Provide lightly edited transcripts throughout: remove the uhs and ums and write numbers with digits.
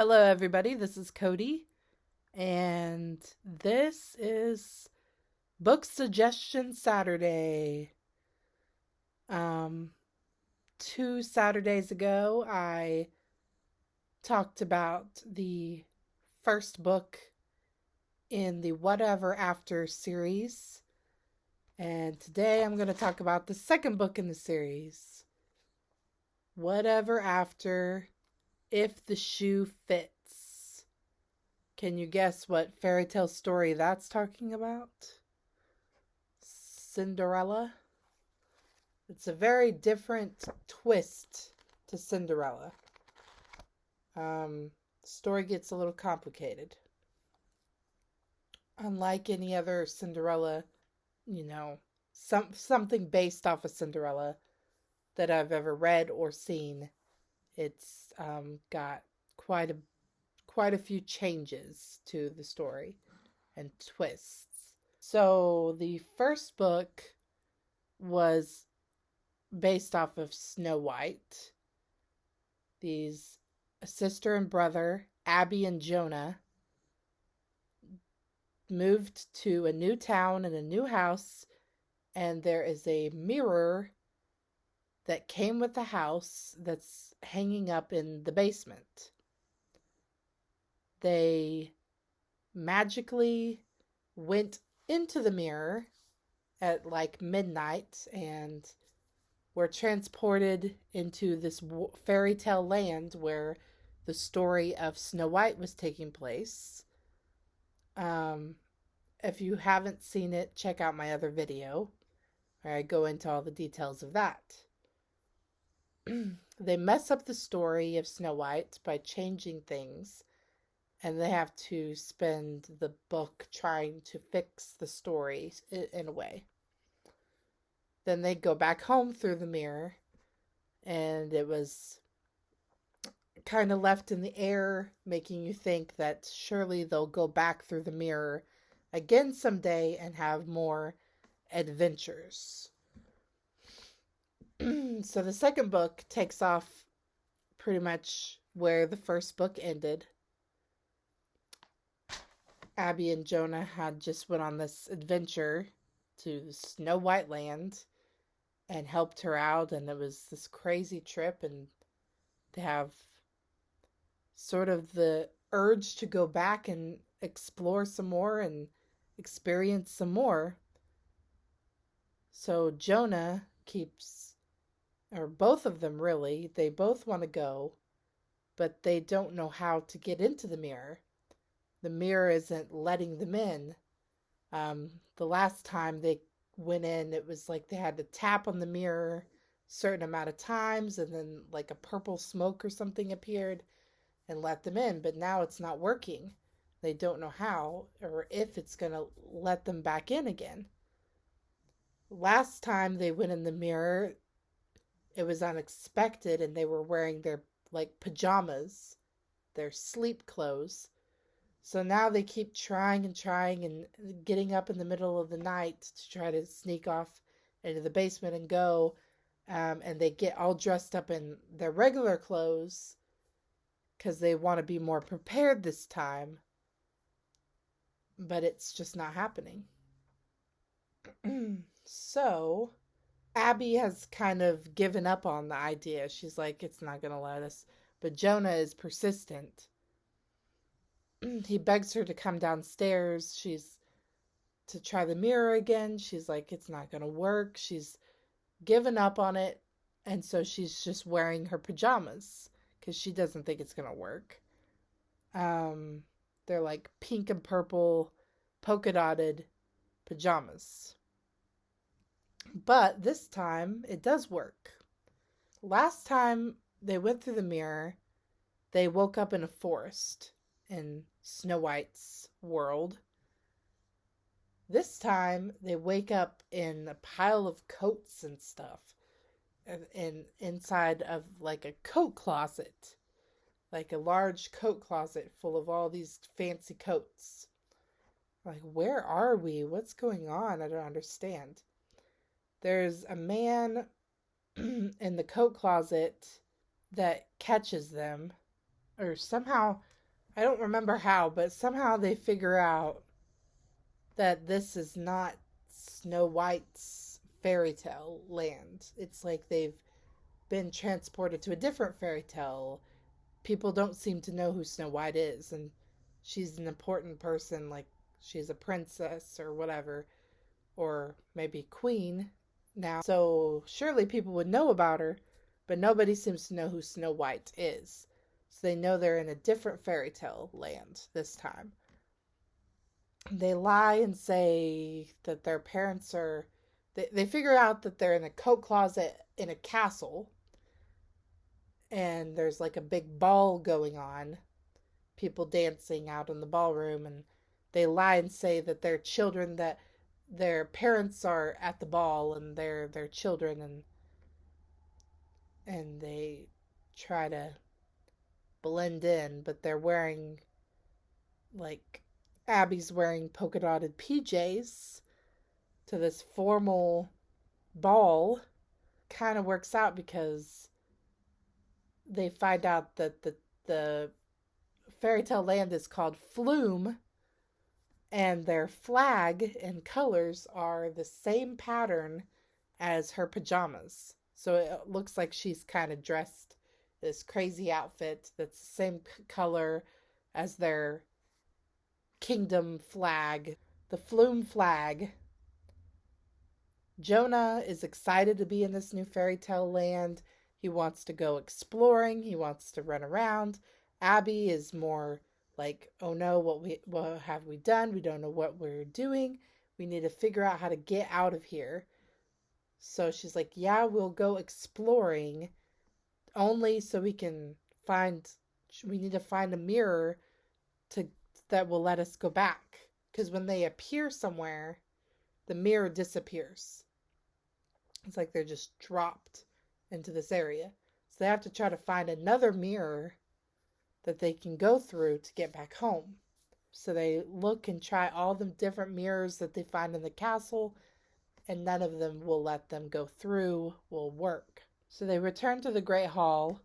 Hello, everybody. This is Cody, and this is Book Suggestion Saturday. Um, 2 Saturdays ago, I talked about the first book in the Whatever After series, and today I'm going to talk about the second book in the series, Whatever After If the Shoe Fits. Can you guess what fairy tale story that's talking about? Cinderella. It's a very different twist to Cinderella. The story gets a little complicated. Unlike any other Cinderella, something based off of Cinderella that I've ever read or seen, it's got quite a few changes to the story and twists. So the first book was based off of Snow White. These sister and brother, Abby and Jonah, moved to a new town and a new house, and there is a mirror that came with the house that's hanging up in the basement. They magically went into the mirror at like midnight and were transported into this fairy tale land where the story of Snow White was taking place. If you haven't seen it, check out my other video where I go into all the details of that. They mess up the story of Snow White by changing things, and they have to spend the book trying to fix the story in a way. Then they go back home through the mirror, and it was kind of left in the air, making you think that surely they'll go back through the mirror again someday and have more adventures. So the second book takes off pretty much where the first book ended. Abby and Jonah had just went on this adventure to Snow White Land and helped her out, and it was this crazy trip, and they have sort of the urge to go back and explore some more and experience some more. So Jonah or both of them really, they both want to go, but they don't know how to get into the mirror. The mirror isn't letting them in. The last time they went in, it was like they had to tap on the mirror a certain amount of times, and then like a purple smoke or something appeared and let them in. But now it's not working. They don't know how or if it's going to let them back in again. Last time they went in the mirror, it was unexpected, and they were wearing their like pajamas, their sleep clothes. So now they keep trying and getting up in the middle of the night to try to sneak off into the basement and go. And they get all dressed up in their regular clothes because they want to be more prepared this time. But it's just not happening. So Abby has kind of given up on the idea. She's like, it's not going to let us. But Jonah is persistent. He begs her to come downstairs. She's to try the mirror again. She's like, it's not going to work. She's given up on it. And so she's just wearing her pajamas because she doesn't think it's going to work. They're like pink and purple polka dotted pajamas. But this time it does work. Last time they went through the mirror, they woke up in a forest in Snow White's world. This time they wake up in a pile of coats and stuff, and inside of like a coat closet, like a large coat closet full of all these fancy coats. Like, where are we? What's going on? I don't understand. There's a man in the coat closet that catches them, or somehow I don't remember how, but somehow they figure out that this is not Snow White's fairy tale land. It's like they've been transported to a different fairy tale. People don't seem to know who Snow White is, and she's an important person, like she's a princess or whatever, or maybe queen now. So surely people would know about her, but nobody seems to know who Snow White is. So they know they're in a different fairy tale land this time. They lie and say that their parents are. They figure out that they're in a coat closet in a castle, and there's like a big ball going on, people dancing out in the ballroom, and they lie and say that they're children, that their parents are at the ball and they're their children, and they try to blend in, but they're wearing, like, Abby's wearing polka dotted PJs to this formal ball. Kind of works out because they find out that the fairy tale land is called Flume, and their flag and colors are the same pattern as her pajamas. So it looks like she's kind of dressed this crazy outfit that's the same color as their kingdom flag, the Flume flag. Jonah is excited to be in this new fairy tale land. He wants to go exploring, he wants to run around. Abby is more like, "Oh no, what have we done? We don't know what we're doing. We need to figure out how to get out of here." So she's like, "Yeah, we'll go exploring, only so find we need to find a mirror to that will let us go back, because when they appear somewhere, the mirror disappears. It's like they're just dropped into this area. So they have to try to find another mirror that they can go through to get back home. So they look and try all the different mirrors that they find in the castle, and none of them will let them go through, will work. So they return to the Great Hall.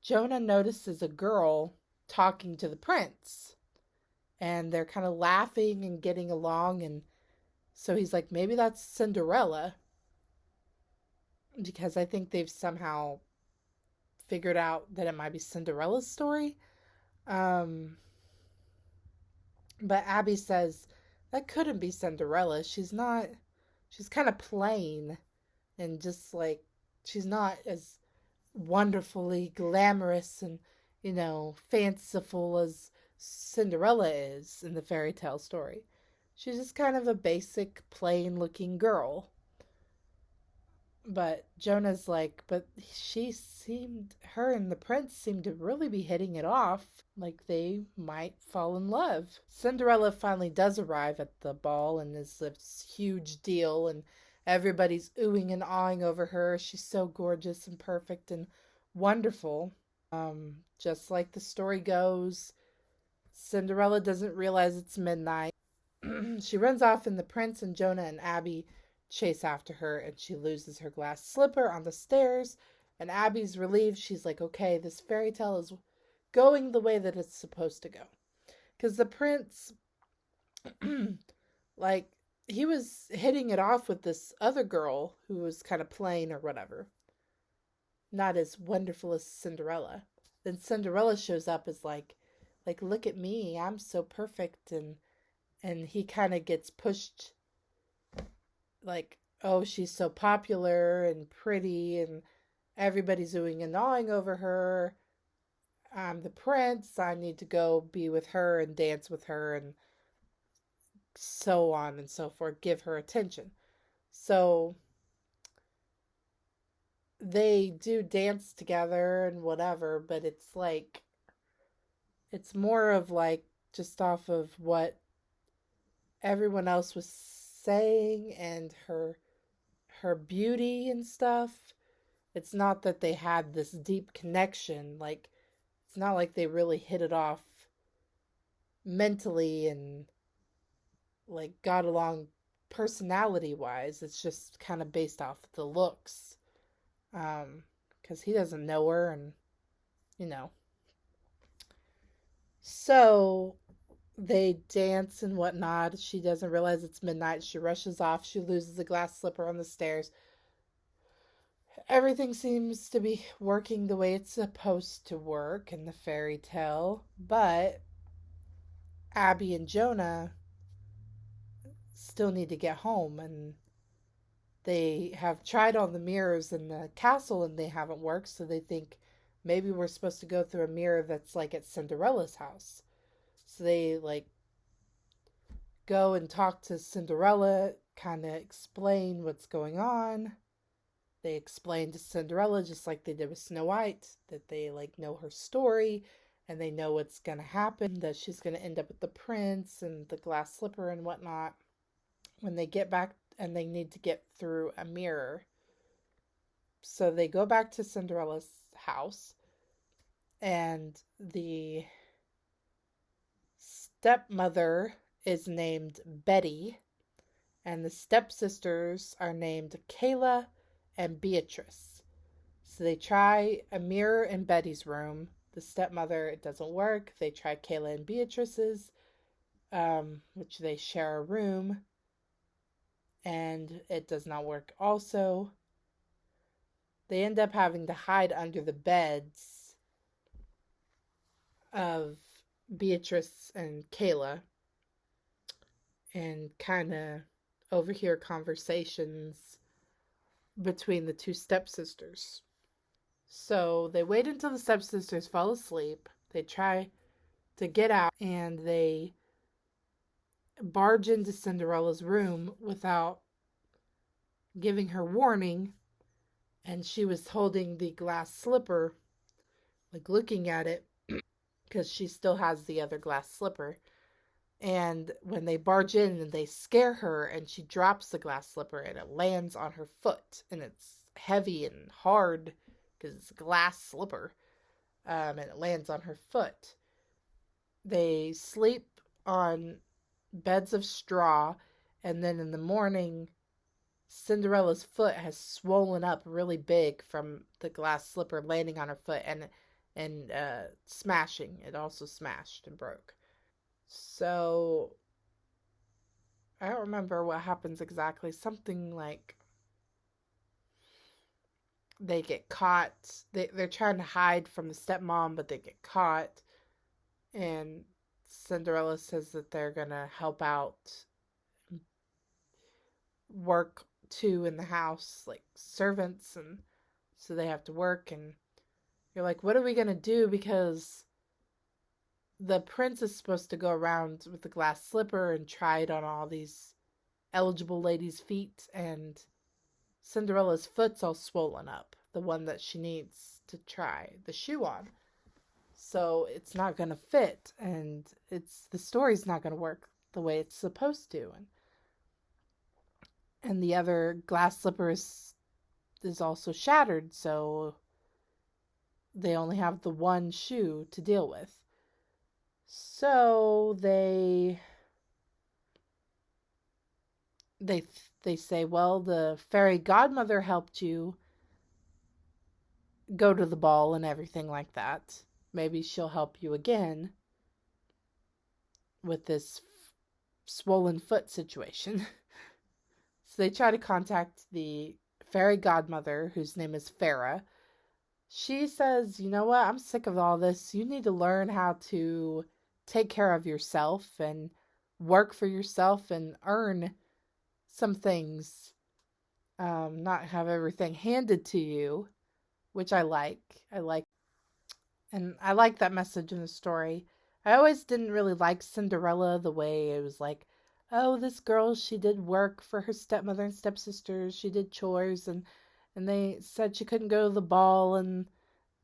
Jonah notices a girl talking to the prince, and they're kind of laughing and getting along, and so he's like, maybe that's Cinderella, because I think they've somehow figured out that it might be Cinderella's story. Um, but Abby says that couldn't be Cinderella. She's not, she's kind of plain, and just like, she's not as wonderfully glamorous and, fanciful as Cinderella is in the fairy tale story. She's just kind of a basic, plain looking girl. But Jonah's like, but her and the prince seemed to really be hitting it off. Like they might fall in love. Cinderella finally does arrive at the ball and is this huge deal, and everybody's oohing and awing over her. She's so gorgeous and perfect and wonderful. Just like the story goes, Cinderella doesn't realize it's midnight. She runs off, and the prince and Jonah and Abby chase after her, and she loses her glass slipper on the stairs. And Abby's relieved. She's like, okay, this fairy tale is going the way that it's supposed to go. Because the prince, like, he was hitting it off with this other girl who was kind of plain or whatever. Not as wonderful as Cinderella. Then Cinderella shows up as like, look at me, I'm so perfect, and he kind of gets pushed, like, oh, she's so popular and pretty, and everybody's oohing and awing over her. I'm the prince, I need to go be with her and dance with her, and so on and so forth, give her attention. So they do dance together and whatever, but it's like, it's more of like just off of what everyone else was saying and her beauty and stuff. It's not that they had this deep connection. Like, it's not like they really hit it off mentally and like got along personality wise. It's just kind of based off the looks. Because he doesn't know her, and you know. So they dance and whatnot. She doesn't realize it's midnight. She rushes off. She loses a glass slipper on the stairs. Everything seems to be working the way it's supposed to work in the fairy tale, but Abby and Jonah still need to get home, and they have tried all the mirrors in the castle and they haven't worked, so they think maybe we're supposed to go through a mirror that's like at Cinderella's house. So they like go and talk to Cinderella, kind of explain what's going on. They explain to Cinderella, just like they did with Snow White, that they like know her story and they know what's gonna happen, that she's gonna end up with the prince and the glass slipper and whatnot. When they get back and they need to get through a mirror. So they go back to Cinderella's house, and the stepmother is named Betty, and the stepsisters are named Kayla and Beatrice. So they try a mirror in Betty's room. The stepmother, it doesn't work. They try Kayla and Beatrice's, which they share a room, and it does not work also. They end up having to hide under the beds of Beatrice and Kayla and kind of overhear conversations between the two stepsisters. So they wait until the stepsisters fall asleep. They try to get out and they barge into Cinderella's room without giving her warning. And she was holding the glass slipper, like looking at it, because she still has the other glass slipper. And when they barge in and they scare her, and she drops the glass slipper and it lands on her foot, and it's heavy and hard because it's a glass slipper, and it lands on her foot. They sleep on beds of straw, and then in the morning, Cinderella's foot has swollen up really big from the glass slipper landing on her foot and smashing. It also smashed and broke. So I don't remember what happens exactly. Something like they get caught. They're trying to hide from the stepmom, but they get caught. And Cinderella says that they're going to help out, work too in the house, like servants. And so they have to work. And you're like, what are we going to do? Because the prince is supposed to go around with the glass slipper and try it on all these eligible ladies' feet, and Cinderella's foot's all swollen up, the one that she needs to try the shoe on. So it's not going to fit, and the story's not going to work the way it's supposed to. And the other glass slipper is also shattered, so they only have the one shoe to deal with. So they they say, well, the fairy godmother helped you go to the ball and everything like that. Maybe she'll help you again with this swollen foot situation. So they try to contact the fairy godmother, whose name is Farah. She says, you know what, I'm sick of all this. You need to learn how to take care of yourself and work for yourself and earn some things, not have everything handed to you, which I like. And I like that message in the story. I always didn't really like Cinderella, the way it was like, oh, this girl, she did work for her stepmother and stepsisters. She did chores, and they said she couldn't go to the ball, and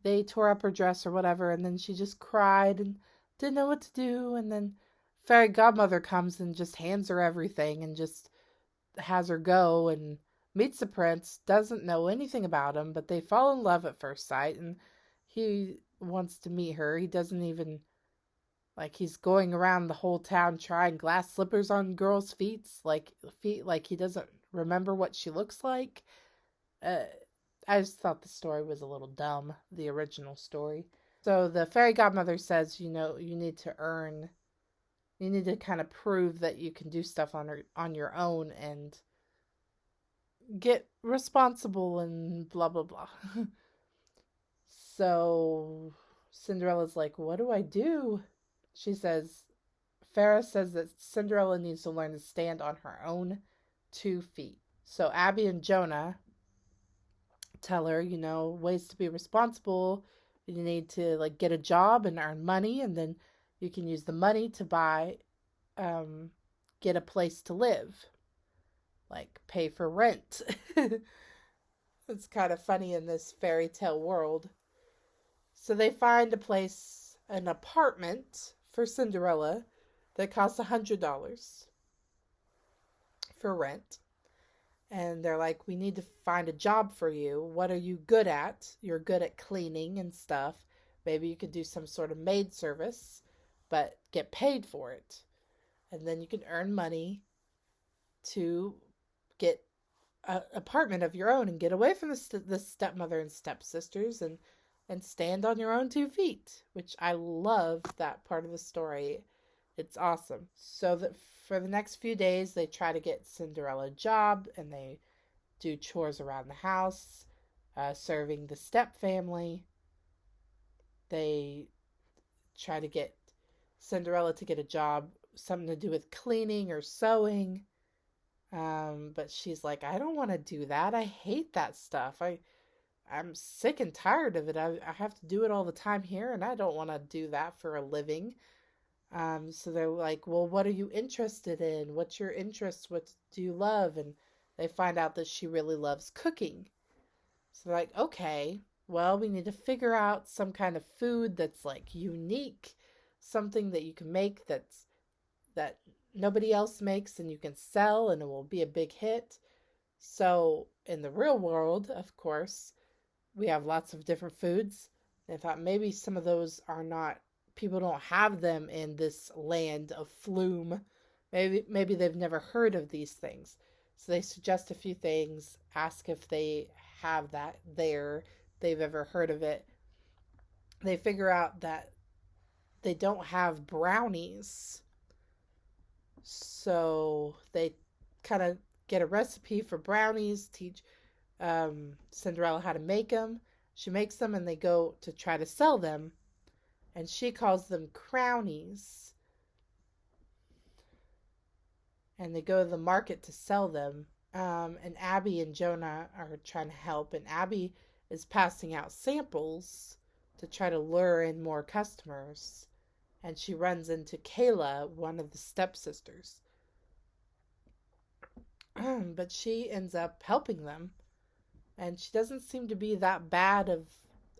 they tore up her dress or whatever, and then she just cried and didn't know what to do. And then fairy godmother comes and just hands her everything and just has her go and meets the prince, doesn't know anything about him, but they fall in love at first sight, and he wants to meet her. He doesn't even, like, he's going around the whole town trying glass slippers on girls' feet like he doesn't remember what she looks like. uh I just thought the story was a little dumb, the original story. So the fairy godmother says, you need to kind of prove that you can do stuff on your own and get responsible and blah blah blah. So Cinderella's like, "What do I do?" She says, Farah says that Cinderella needs to learn to stand on her own 2 feet. So Abby and Jonah tell her, ways to be responsible. You need to like get a job and earn money, and then you can use the money to buy, get a place to live, like pay for rent. It's kind of funny in this fairy tale world. So they find an apartment for Cinderella that costs $100 for rent. And they're like, we need to find a job for you. What are you good at? You're good at cleaning and stuff. Maybe you could do some sort of maid service, but get paid for it. And then you can earn money to get an apartment of your own and get away from the stepmother and stepsisters and stand on your own 2 feet, which I love that part of the story. It's awesome. So that for the next few days, they try to get Cinderella a job, and they do chores around the house, serving the step family. They try to get Cinderella to get a job, something to do with cleaning or sewing. But she's like, I don't want to do that. I hate that stuff. I'm sick and tired of it. I have to do it all the time here, and I don't want to do that for a living. So they're like, well, what are you interested in? What's your interest? What do you love? And they find out that she really loves cooking. So they're like, okay, well, we need to figure out some kind of food that's like unique, something that you can make that nobody else makes and you can sell and it will be a big hit. So in the real world, of course, we have lots of different foods. They thought maybe some of those are not, people don't have them in this land of Flume. Maybe they've never heard of these things. So they suggest a few things, ask if they have that there, they've ever heard of it. They figure out that they don't have brownies. So they kind of get a recipe for brownies, teach Cinderella how to make them. She makes them and they go to try to sell them. And she calls them crownies. And they go to the market to sell them. And Abby and Jonah are trying to help. And Abby is passing out samples to try to lure in more customers. And she runs into Kayla, one of the stepsisters. But she ends up helping them. And she doesn't seem to be that bad of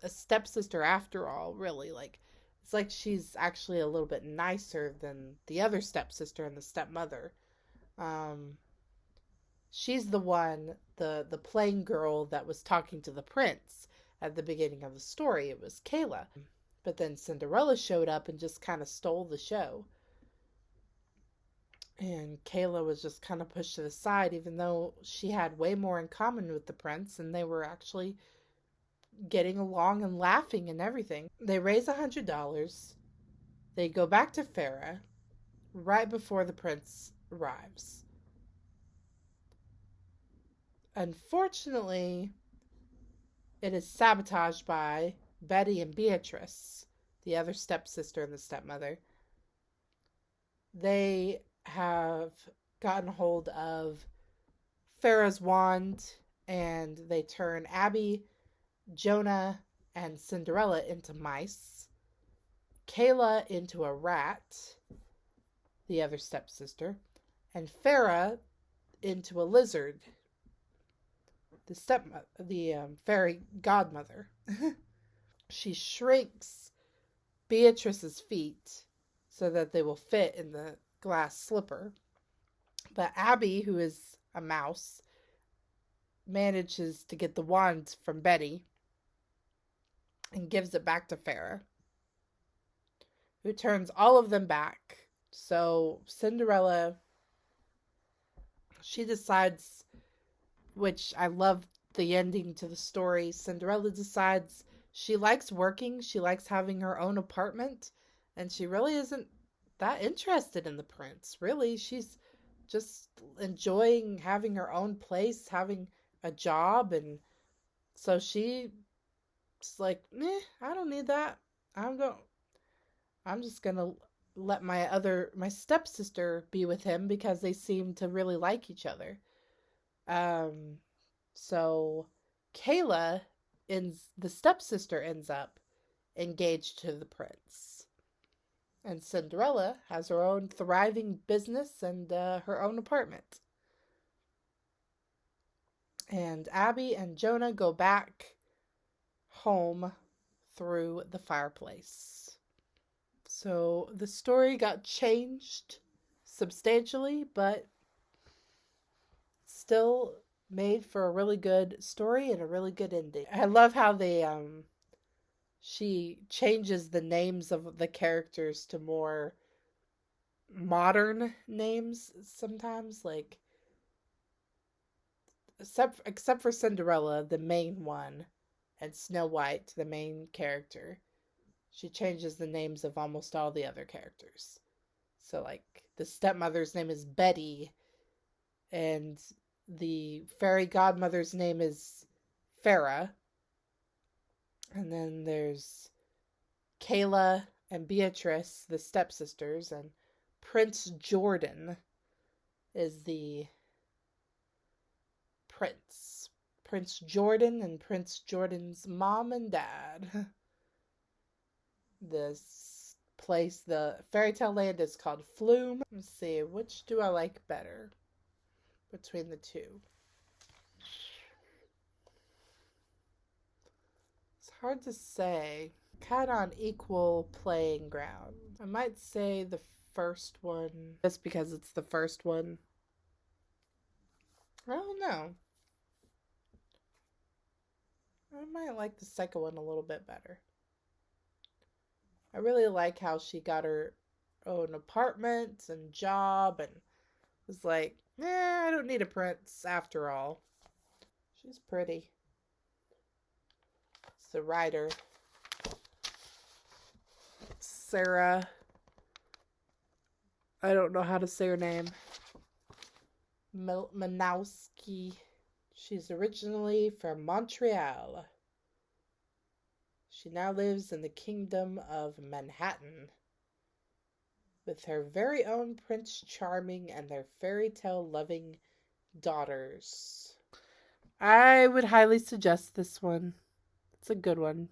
a stepsister after all, really. It's like she's actually a little bit nicer than the other stepsister and the stepmother. She's the one, the plain girl that was talking to the prince at the beginning of the story. It was Kayla. But then Cinderella showed up and just kind of stole the show. And Kayla was just kind of pushed to the side, even though she had way more in common with the prince, and they were actually getting along and laughing and everything. They raise $100. They go back to Farah right before the prince arrives. Unfortunately, it is sabotaged by Betty and Beatrice, the other stepsister and the stepmother. They have gotten hold of Farah's wand, and they turn Abby, Jonah, and Cinderella into mice, Kayla into a rat, the other stepsister, and Farah into a lizard, the fairy godmother. She shrinks Beatrice's feet so that they will fit in the glass slipper. But Abby, who is a mouse, manages to get the wand from Betty and gives it back to Farah, who turns all of them back. So Cinderella, she decides, which I love the ending to the story, Cinderella decides She likes working, she likes having her own apartment, and she really isn't that interested in the prince. Really, she's just enjoying having her own place, having a job, and so she's like, I don't need that. I'm going I'm just gonna let my stepsister be with him because they seem to really like each other. Um, so Kayla the stepsister ends up engaged to the prince, and Cinderella has her own thriving business and her own apartment. And Abby and Jonah go back home through the fireplace. So the story got changed substantially, but still made for a really good story and a really good ending. I love how she changes the names of the characters to more modern names sometimes, like except for Cinderella, the main one, and Snow White, the main character. She changes the names of almost all the other characters. So like the stepmother's name is Betty, and the fairy godmother's name is Farah. And then there's Kayla and Beatrice, the stepsisters, and Prince Jordan is the prince. Prince Jordan and Prince Jordan's mom and dad. This place, the fairy tale land, is called Flume. Let's see, which do I like better between the two? It's hard to say. Kind of on equal playing ground. I might say the first one just because it's the first one. I don't know. I might like the second one a little bit better. I really like how she got her own apartment and job and was like, I don't need a prince after all. She's pretty. It's the writer, Sarah. I don't know how to say her name. Mlynowski. She's originally from Montreal. She now lives in the Kingdom of Manhattan with her very own Prince Charming and their fairy tale loving daughters. I would highly suggest this one. It's a good one.